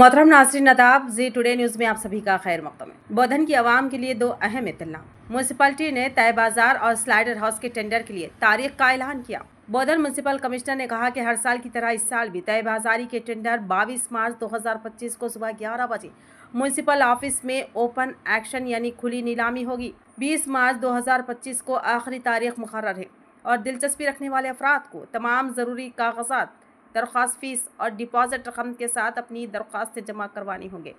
मोहतरम नाज़रीन नदाब जी today news में आप सभी का खैर मक़दम है। बोधन की आवाम के लिए दो अहम इत्तला। म्यूनसिपलिटी ने तय बाजार और स्लाइडर हाउस के टेंडर के लिए तारीख का ऐलान किया। बोधन म्यूनसिपल कमिश्नर ने कहा कि हर साल की तरह इस साल भी तय बाजारी के टेंडर 22 मार्च 2025 को सुबह 11 बजे म्यूनसिपल ऑफिस में ओपन एक्शन यानी खुली नीलामी होगी। 20 मार्च 2025 को आखिरी तारीख मुकर्रर है और दिलचस्पी रखने वाले अफराद को तमाम ज़रूरी कागजात, दरख्वास्त फीस और डिपॉजिट रकम के साथ अपनी दरख्वास्तें जमा करवानी होंगे।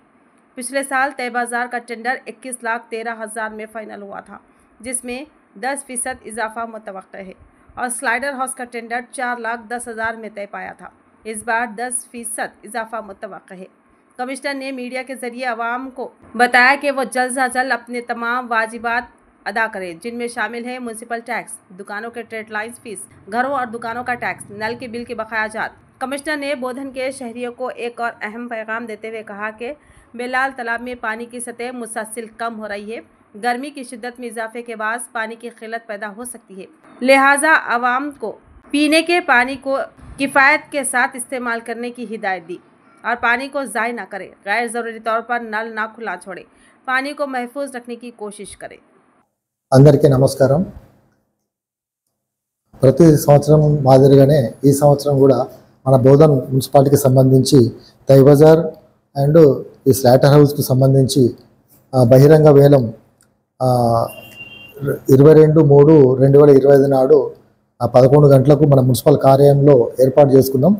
पिछले साल तय बाजार का टेंडर 21,13,000 में फाइनल हुआ था, जिसमें 10% इजाफा मुतवक्किल है और स्लाइडर हाउस का टेंडर 4,10,000 में तय पाया था। इस बार 10% इजाफा मुतवक्किल है। कमिश्नर ने मीडिया के जरिए आवाम को बताया कि वो जल्द से जल्द अपने तमाम वाजिबात अदा करें, जिनमें शामिल है म्यूनसिपल टैक्स, दुकानों के ट्रेड लाइन्स फीस, घरों और दुकानों का टैक्स, नल के बिल के बकायाजात। कमिश्नर ने बोधन के शहरियों को एक और अहम पैगाम देते हुए कहा कि बेलाल तालाब में पानी की सतह मुसलसल कम हो रही है। गर्मी की शिद्दत में इजाफे के बाद पानी की किल्लत पैदा हो सकती है, लिहाजा आवाम को पीने के पानी को किफ़ायत के साथ इस्तेमाल करने की हिदायत दी और पानी को ज़ाय ना करें। गैर ज़रूरी तौर पर नल ना खुला छोड़े, पानी को महफूज रखने की कोशिश करें। అందరికీ నమస్కారం। ప్రతి సంవత్సరం మాదిరిగానే ఈ సంవత్సరం కూడా మన బోధన్ మున్సిపాలిటీకి సంబంధించి తై బజార్ అండ్ ఈ స్లాటర్ హౌస్కి సంబంధించి బహిరంగ వేలం 22/3/2025 నాడు 11 గంటలకు మన మున్సిపల్ కార్యాలయంలో ఏర్పాటు చేసుకున్నాం।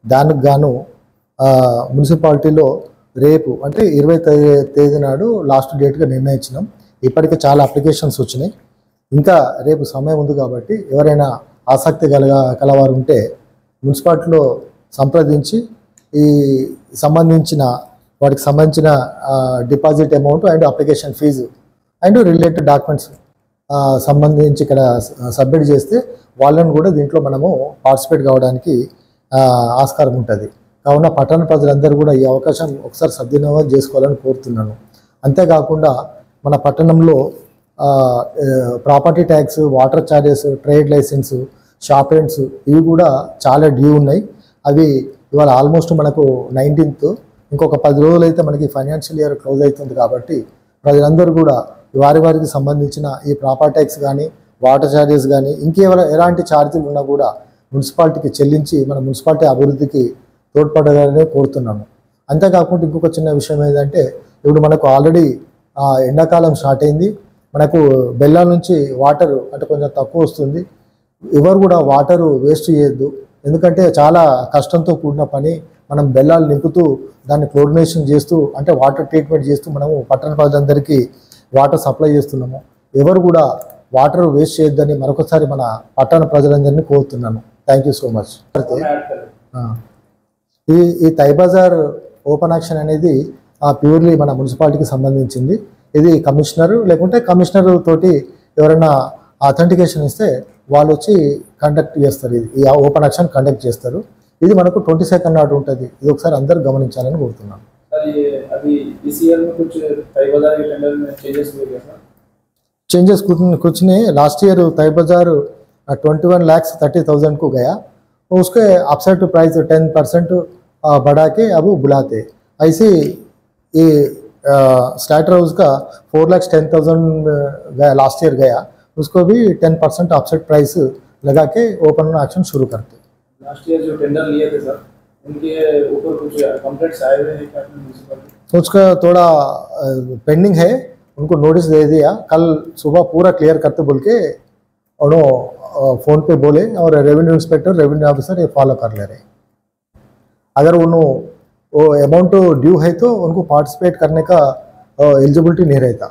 దానికి గాను మున్సిపాలిటీలో రేపు అంటే 20 తేదీ నాడు లాస్ట్ డేట్గా నిర్ణయించినాం। ఇప్పటికే చాలా అప్లికేషన్స్ వచ్చినాయి, ఇంకా రేపు సమయం ఉంది కాబట్టి ఎవరైనా ఆసక్తి కలవారు ఉంటే మున్సిపాలిటీలో సంప్రదించి ఈ వాటికి సంబంధించిన deposit amount and application fee and related documents సంబంధించి ఇక్కడ సబ్మిట్ చేస్తే వాళ్ళని కూడా దీంట్లో మనము పార్టిసిపేట్ కావడానికి ఆస్కారం ఉంటుంది। కావున పట్టణ ప్రజలందరూ కూడా ఈ అవకాశం ఒకసారి సద్వినియోగం చేసుకోవాలని కోరుతున్నాను। అంతేకాకుండా మన పట్టణంలో property tax, water charges, trade licence, shop rents ఇవి కూడా చాలా డ్యూ ఉన్నాయి। అవి ఇవాళ ఆల్మోస్ట్ మనకు 19th, ఇంకొక 10 రోజులు అయితే మనకి ఫైనాన్షియల్ ఇయర్ క్లోజ్ అవుతుంది కాబట్టి ప్రజలందరూ కూడా వారికి సంబంధించిన ఈ ప్రాపర్టీ ట్యాక్స్ కానీ, వాటర్ ఛార్జెస్ కానీ, ఎలాంటి ఛార్జీలు ఉన్నా కూడా మున్సిపాలిటీకి చెల్లించి మన మున్సిపాలిటీ అభివృద్ధికి తోడ్పడాలని కోరుతున్నాము। అంతేకాకుండా ఇంకొక చిన్న విషయం ఏంటంటే ఇప్పుడు మనకు ఆల్రెడీ ఎండాకాలం స్టార్ట్ అయింది। మనకు బెల్లాల నుంచి వాటర్ అంటే కొంచెం తక్కువ వస్తుంది। ఎవరు కూడా వాటరు వేస్ట్ చేయొద్దు, ఎందుకంటే చాలా కష్టంతో కూడిన పని। మనం బెల్లాలు నింపుతూ దాన్ని క్లోరినేషన్ చేస్తూ అంటే వాటర్ ట్రీట్మెంట్ చేస్తూ మనము పట్టణ ప్రజలందరికీ వాటర్ సప్లై చేస్తున్నాము। ఎవరు కూడా వాటర్ వేస్ట్ చేయొద్దని మరొకసారి మన పట్టణ ప్రజలందరినీ కోరుతున్నాను। Thank you so much. ఈ తై బజార్ ఓపెన్ యాక్షన్ అనేది ప్యూర్లీ మన మున్సిపాలిటీకి సంబంధించింది। ఇది కమిషనర్ లేకుంటే కమిషనర్ తోటి ఎవరైనా అథెంటికేషన్ ఇస్తే వాళ్ళు వచ్చి కండక్ట్ చేస్తారు, ఈ ఓపెన్ యాక్షన్ కండక్ట్ చేస్తారు। ఇది మనకు 22 నాడు ఉంటుంది। ఇది ఒకసారి అందరూ గమనించాలని కోరుతున్నాను। चेंजेस कुछ नहीं। लास्ट ईयर तय बाजार 21,30,000 को गया, उसके अपसाइड प्राइस 10% बढ़ा के अब बुलाते। ऐसे ये स्लाइटर हाउस का 4,10,000 लास्ट ईयर गया, उसको भी 10% अपसाइड प्राइस लगा के ओपन एक्शन शुरू करते। लास्ट ईयर जो टेंडर लिए थे सर, उनके ऊपर कुछ कंप्लेंट्स आए हुए हैं क्या? तो उसका थोड़ा पेंडिंग है, उनको नोटिस दे दिया। कल सुबह पूरा क्लियर करते बोल के उन्होंने फ़ोन पे बोले और रेवेन्यू इंस्पेक्टर, रेवेन्यू ऑफिसर ये फॉलो कर ले रहे। अगर वो अमाउंट ड्यू है तो उनको पार्टिसिपेट करने का एलिजिबिलिटी नहीं रहता।